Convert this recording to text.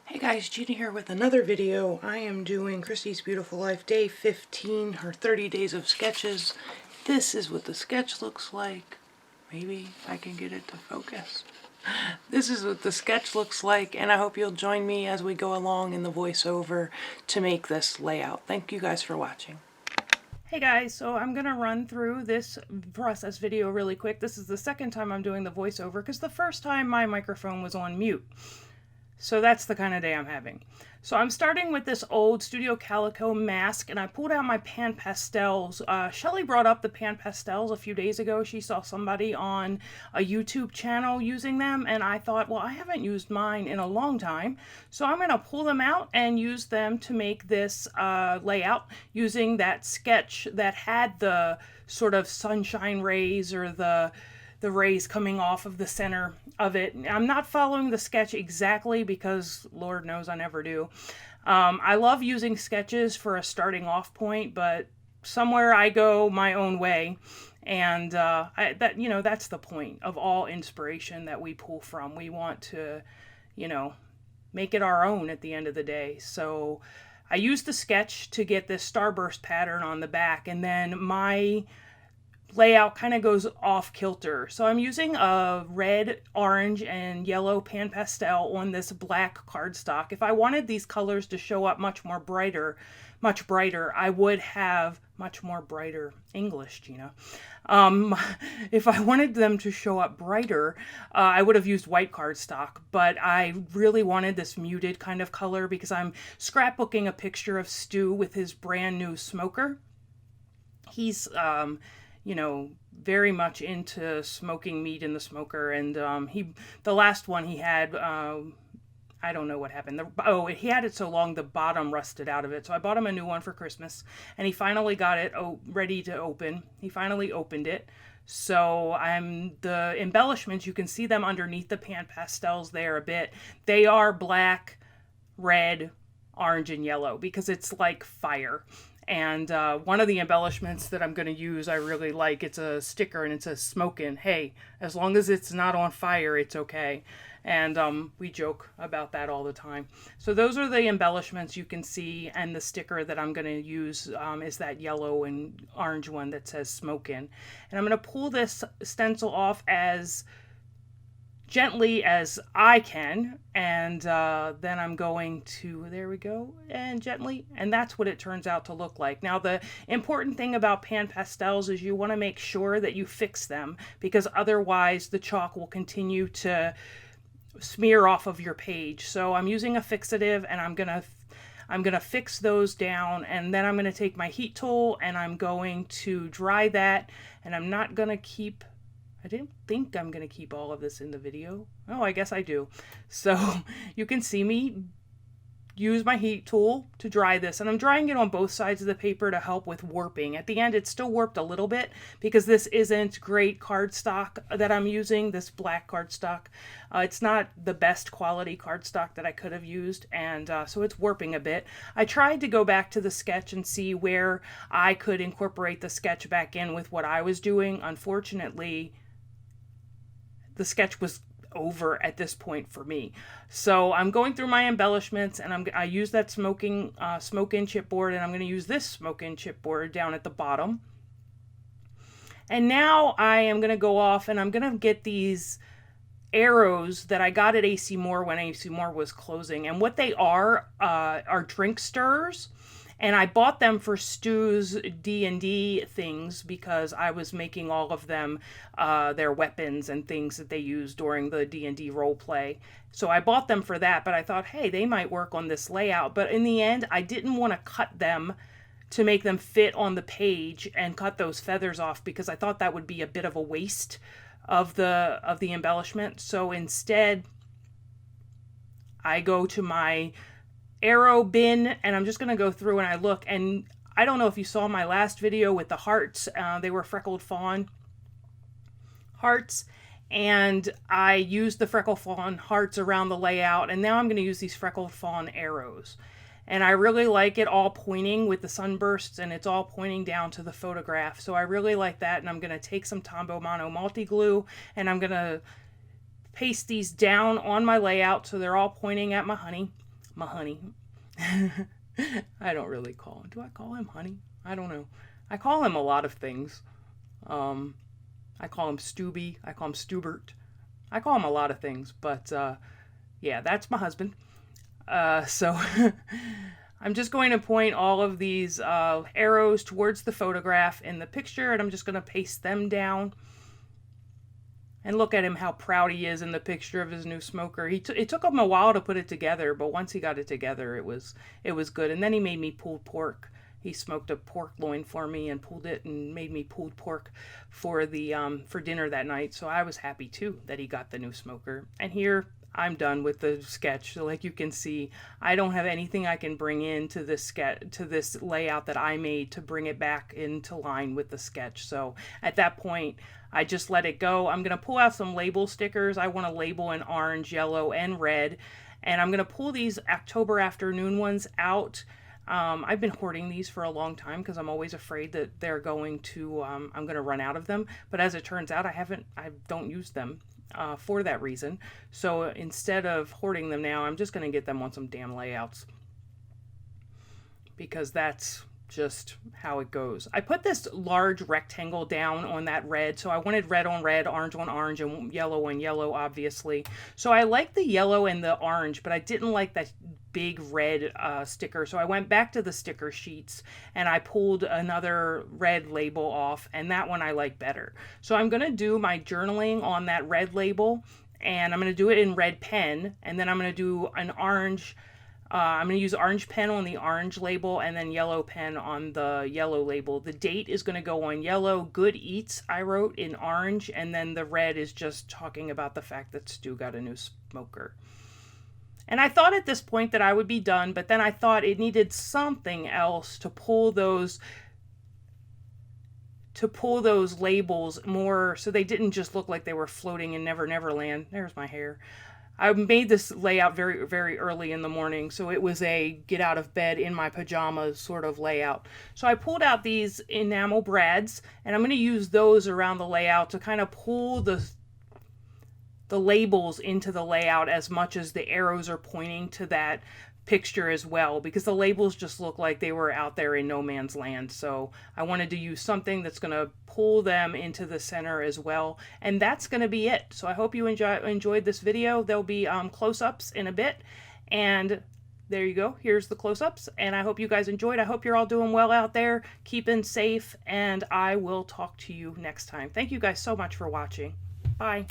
Hey guys, Gina here with another video. I am doing Christy's Beautiful Life Day 15, her 30 days of sketches. This is what the sketch looks like. Maybe I can get it to focus. This is what the sketch looks like, and I hope you'll join me as we go along in the voiceover to make this layout. Thank you guys for watching. Hey guys, so I'm going to run through this process video really quick. This is the second time I'm doing the voiceover because the first time my microphone was on mute. So that's the kind of day I'm having. So I'm starting with this old Studio Calico mask, and I pulled out my pan pastels. Shelly brought up the pan pastels a few days ago. She saw somebody on a YouTube channel using them, and I thought, well, I haven't used mine in a long time, so I'm going to pull them out and use them to make this layout using that sketch that had the sort of sunshine rays or the rays coming off of the center of it. I'm not following the sketch exactly because Lord knows I never do. I love using sketches for a starting off point, but somewhere I go my own way. And that's the point of all inspiration that we pull from. We want to, make it our own at the end of the day. So I used the sketch to get this starburst pattern on the back, and then my layout kind of goes off kilter. So I'm using a red, orange, and yellow pan pastel on this black cardstock. If I wanted these colors to show up much brighter, I would have much more brighter English, Gina. If I wanted them to show up brighter, I would have used white cardstock, but I really wanted this muted kind of color because I'm scrapbooking a picture of Stu with his brand new smoker. He's very much into smoking meat in the smoker, and the last one he had, I don't know what happened. He had it so long the bottom rusted out of it, so I bought him a new one for Christmas, and he finally got it ready to open. He finally opened it. So the embellishments, you can see them underneath the pan pastels there a bit. They are black, red, orange, and yellow because it's like fire. And one of the embellishments that I'm going to use, I really like. It's a sticker and it says Smokin. Hey, as long as it's not on fire, it's okay. And we joke about that all the time. So those are the embellishments you can see, and the sticker that I'm going to use is that yellow and orange one that says Smokin. And I'm going to pull this stencil off as gently as I can, and then I'm going to, there we go, and gently, and that's what it turns out to look like. Now, the important thing about pan pastels is you want to make sure that you fix them, because otherwise the chalk will continue to smear off of your page. So I'm using a fixative, and I'm gonna fix those down, and then I'm gonna take my heat tool and I'm going to dry that, and I'm not gonna keep, I didn't think I'm going to keep all of this in the video. Oh, I guess I do. So you can see me use my heat tool to dry this, and I'm drying it on both sides of the paper to help with warping. At the end, it's still warped a little bit because this isn't great cardstock that I'm using, this black cardstock. It's not the best quality cardstock that I could have used, and so it's warping a bit. I tried to go back to the sketch and see where I could incorporate the sketch back in with what I was doing. Unfortunately, the sketch was over at this point for me. So I'm going through my embellishments, and I use that Smokin chipboard, and I'm going to use this Smokin chipboard down at the bottom. And now I am going to go off and I'm going to get these arrows that I got at AC Moore when AC Moore was closing. And what they are drink stirrers. And I bought them for Stu's D&D things because I was making all of them their weapons and things that they use during the D&D role play. So I bought them for that, but I thought, hey, they might work on this layout. But in the end, I didn't want to cut them to make them fit on the page and cut those feathers off because I thought that would be a bit of a waste of the embellishment. So instead, I go to my arrow bin, and I'm just going to go through and I look, and I don't know if you saw my last video with the hearts. They were freckled fawn hearts, and I used the freckled fawn hearts around the layout, and now I'm going to use these freckled fawn arrows. And I really like it all pointing with the sunbursts, and it's all pointing down to the photograph. So I really like that, and I'm going to take some Tombow Mono multi-glue, and I'm going to paste these down on my layout so they're all pointing at my honey. my honey. I don't really call him. Do I call him honey? I don't know. I call him a lot of things. I call him Stubby. I call him Stubert. I call him a lot of things, but yeah, that's my husband. So I'm just going to point all of these arrows towards the photograph in the picture, and I'm just going to paste them down. And look at him, how proud he is in the picture of his new smoker. It took him a while to put it together, but once he got it together, it was good. And then he made me pulled pork. He smoked a pork loin for me and pulled it and made me pulled pork for the for dinner that night. So I was happy too that he got the new smoker. And here I'm done with the sketch. So like you can see, I don't have anything I can bring into this sketch, to this layout that I made, to bring it back into line with the sketch. So at that point, I just let it go. I'm going to pull out some label stickers. I want to label in orange, yellow, and red. And I'm going to pull these October afternoon ones out. I've been hoarding these for a long time because I'm always afraid that they're going to, I'm going to run out of them. But as it turns out, I don't use them for that reason. So instead of hoarding them now, I'm just going to get them on some damn layouts, because that's just how it goes. I put this large rectangle down on that red, so I wanted red on red, orange on orange, and yellow on yellow, obviously. So I like the yellow and the orange, but I didn't like that big red sticker. So I went back to the sticker sheets and I pulled another red label off, and that one I like better. So I'm going to do my journaling on that red label, and I'm going to do it in red pen, and then I'm going to do an orange. I'm going to use orange pen on the orange label and then yellow pen on the yellow label. The date is going to go on yellow. Good Eats I wrote in orange, and then the red is just talking about the fact that Stu got a new smoker. And I thought at this point that I would be done, but then I thought it needed something else to pull those labels more, so they didn't just look like they were floating in Never Never Land. There's my hair. I made this layout very, very early in the morning, so it was a get out of bed in my pajamas sort of layout. So I pulled out these enamel brads, and I'm going to use those around the layout to kind of pull the labels into the layout as much as the arrows are pointing to that picture as well, because the labels just look like they were out there in no man's land. So I wanted to use something that's going to pull them into the center as well, and that's going to be it. So I hope you enjoyed this video. There'll be close-ups in a bit, and there you go. Here's the close-ups, and I hope you guys enjoyed. I hope you're all doing well out there, keeping safe, and I will talk to you next time. Thank you guys so much for watching. Bye.